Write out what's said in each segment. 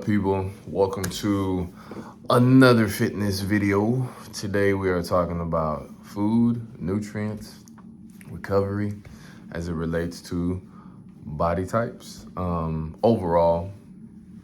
up, people? Welcome to another fitness video. Today we are talking about food, nutrients, recovery as it relates to body types. Overall,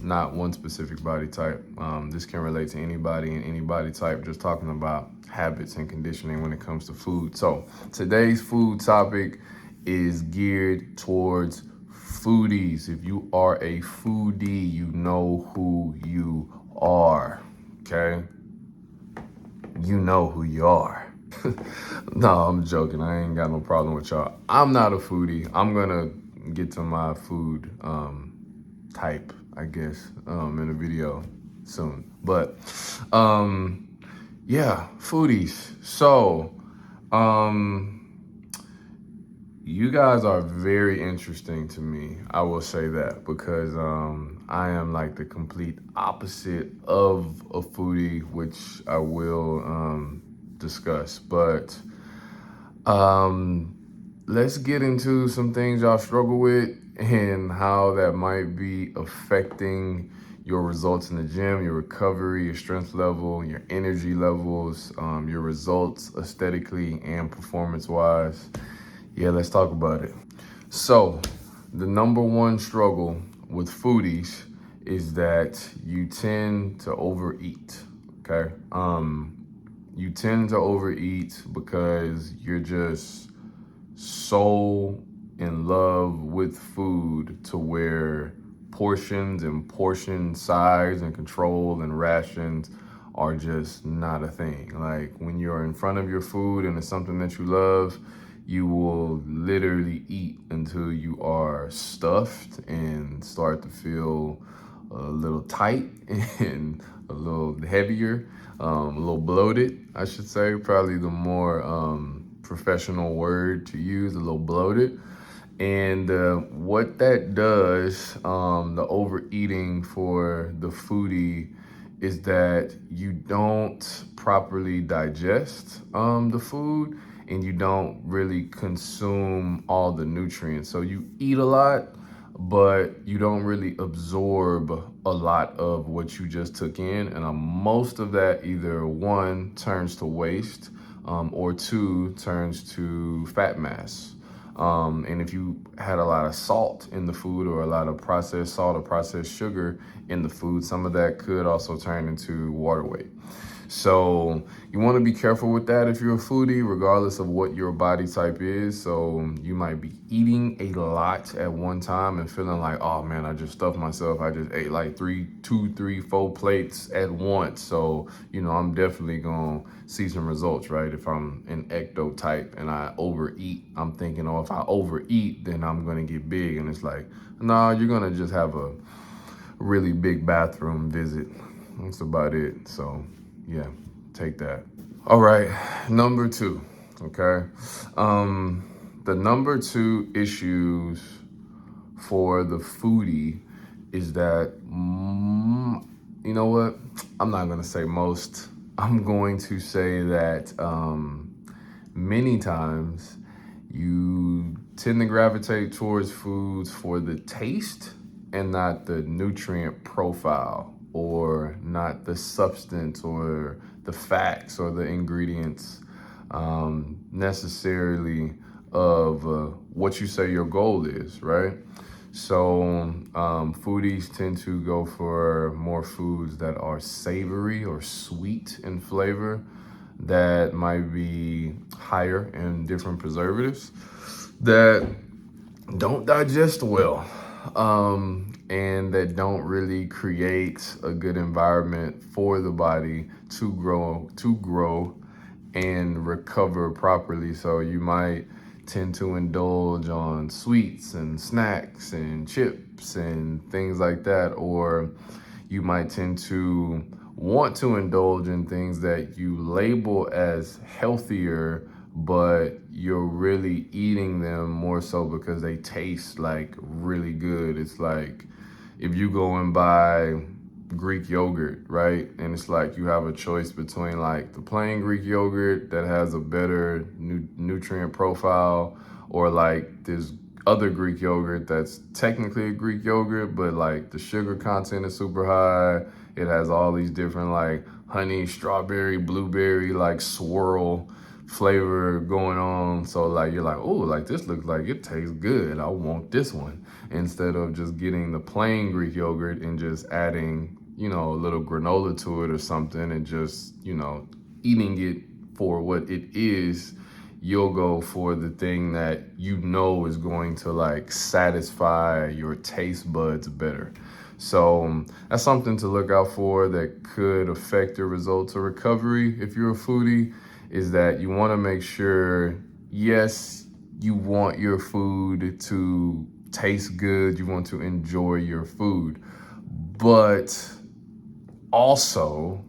not one specific body type. This can relate to anybody and any body type, just talking about habits and conditioning when it comes to food. So today's food topic is geared towards foodies. If you are a foodie, you know who you are, okay? You know who you are. No, I'm joking. I ain't got no problem with y'all. I'm not a foodie. I'm gonna get to my food type, I guess, in a video soon. But yeah, foodies. So you guys are very interesting to me. I will say that because I am like the complete opposite of a foodie, which I will discuss. But let's get into some things y'all struggle with and how that might be affecting your results in the gym, your recovery, your strength level, your energy levels, your results aesthetically and performance-wise. Yeah, let's talk about it. So, the number one struggle with foodies is that you tend to overeat, okay? You tend to overeat because you're just so in love with food to where portions and portion size and control and rations are just not a thing. Like when you're in front of your food and it's something that you love, you will literally eat until you are stuffed and start to feel a little tight and a little heavier, a little bloated, I should say. Probably the more professional word to use, a little bloated. And what that does, the overeating for the foodie, is that you don't properly digest the food and you don't really consume all the nutrients. So you eat a lot, but you don't really absorb a lot of what you just took in. And most of that either one turns to waste or two turns to fat mass. And if you had a lot of salt in the food or a lot of processed salt or processed sugar in the food, some of that could also turn into water weight. So you want to be careful with that if you're a foodie, regardless of what your body type is. So you might be eating a lot at one time and feeling like, oh man, I just stuffed myself. I just ate like 2, 3, 4 plates at once. So, I'm definitely going to see some results, right? If I'm an ecto type and I overeat, I'm thinking, oh, if I overeat, then I'm going to get big. And it's like, no, you're going to just have a really big bathroom visit. That's about it. So yeah, take that. All right, number 2, okay? The number 2 issues for the foodie is that, you know what? I'm not gonna say most. I'm going to say that many times you tend to gravitate towards foods for the taste and not the nutrient profile, or not the substance or the facts or the ingredients necessarily of what you say your goal is, right? So foodies tend to go for more foods that are savory or sweet in flavor, that might be higher in different preservatives, that don't digest well, and that don't really create a good environment for the body to grow and recover properly. So you might tend to indulge on sweets and snacks and chips and things like that, or you might tend to want to indulge in things that you label as healthier, but you're really eating them more so because they taste like really good. It's like if you go and buy Greek yogurt, right? And it's like you have a choice between like the plain Greek yogurt that has a better nutrient profile, or like this other Greek yogurt that's technically a Greek yogurt, but like the sugar content is super high. It has all these different like honey, strawberry, blueberry, like swirl flavor going on. So like you're like, oh, like this looks like it tastes good. I want this one. Instead of just getting the plain Greek yogurt and just adding, you know, a little granola to it or something and just, you know, eating it for what it is, you'll go for the thing that you know is going to like satisfy your taste buds better. So that's something to look out for that could affect your results of recovery if you're a foodie, is that you want to make sure, yes, you want your food to taste good, you want to enjoy your food, but also,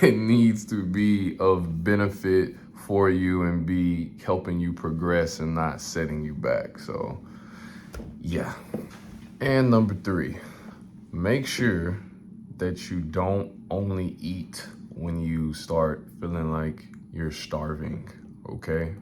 it needs to be of benefit for you and be helping you progress and not setting you back. So yeah. And number 3, make sure that you don't only eat when you start feeling like you're starving, okay?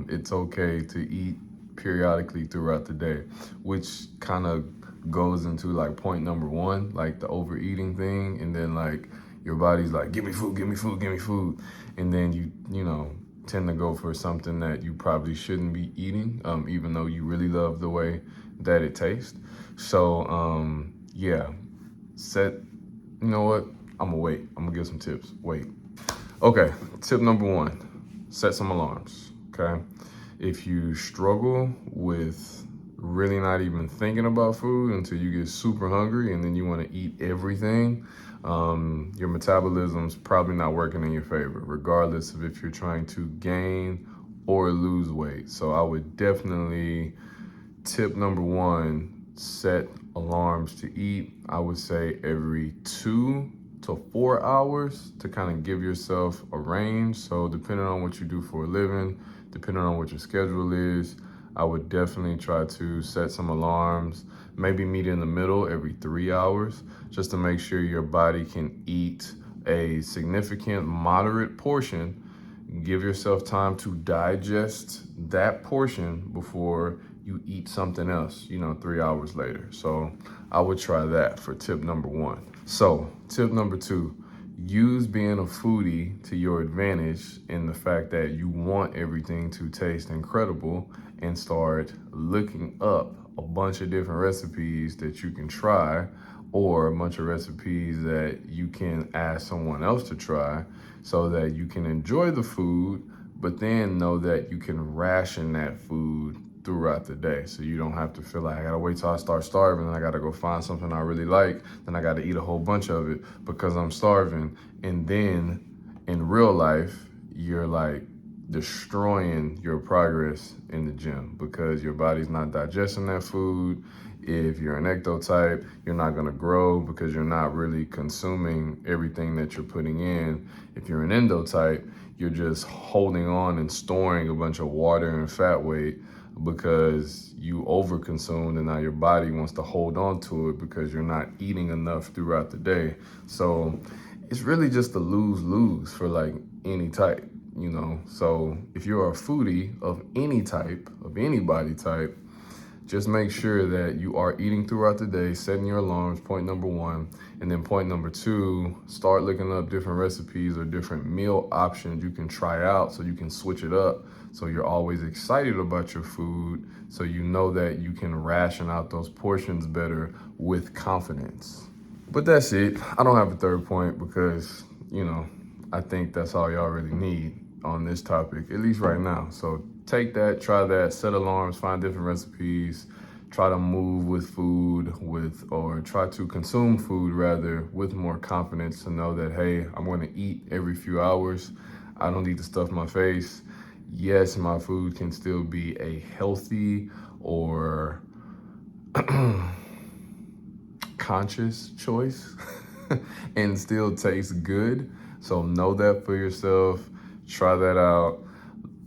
It's okay to eat periodically throughout the day, which kind of goes into like point number 1, like the overeating thing. And then like your body's like, give me food, give me food, give me food. And then you know, tend to go for something that you probably shouldn't be eating, even though you really love the way that it tastes. So yeah, you know what? I'm gonna wait. I'm gonna give some tips. Wait. Okay, tip number 1, set some alarms, okay? If you struggle with really not even thinking about food until you get super hungry and then you wanna eat everything, your metabolism's probably not working in your favor, regardless of if you're trying to gain or lose weight. So I would definitely, tip number 1, set alarms to eat. I would say every 2 to 4 hours to kind of give yourself a range. So depending on what you do for a living, depending on what your schedule is, I would definitely try to set some alarms, maybe meet in the middle every 3 hours, just to make sure your body can eat a significant, moderate portion. Give yourself time to digest that portion before you eat something else, you know, 3 hours later. So I would try that for tip number 1. So tip number 2, use being a foodie to your advantage in the fact that you want everything to taste incredible, and start looking up a bunch of different recipes that you can try, or a bunch of recipes that you can ask someone else to try, so that you can enjoy the food, but then know that you can ration that food throughout the day. So you don't have to feel like I gotta wait till I start starving and I gotta go find something I really like, then I gotta eat a whole bunch of it because I'm starving. And then in real life, you're like destroying your progress in the gym because your body's not digesting that food. If you're an ectotype, you're not gonna grow because you're not really consuming everything that you're putting in. If you're an endotype, you're just holding on and storing a bunch of water and fat weight because you overconsumed, and now your body wants to hold on to it because you're not eating enough throughout the day. So it's really just a lose-lose for like any type, you know? So if you're a foodie of any type, of any body type, just make sure that you are eating throughout the day, setting your alarms, point number 1. And then point number 2, start looking up different recipes or different meal options you can try out so you can switch it up. So you're always excited about your food, so you know that you can ration out those portions better with confidence. But that's it. I don't have a third point because, you know, I think that's all y'all really need on this topic, at least right now. So take that, try that, set alarms, find different recipes, try to move with food or try to consume food rather with more confidence to know that, hey, I'm going to eat every few hours. I don't need to stuff my face. Yes, my food can still be a healthy or conscious choice and still taste good. So know that for yourself. Try that out.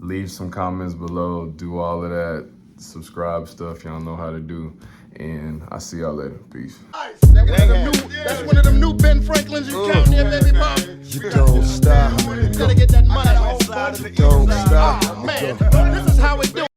Leave some comments below. Do all of that. Subscribe stuff y'all know how to do. And I'll see y'all later. Peace. That's one of them new Ben Franklins you counting there, baby Bob. You don't stop. You gotta get that money. You don't stop. Man.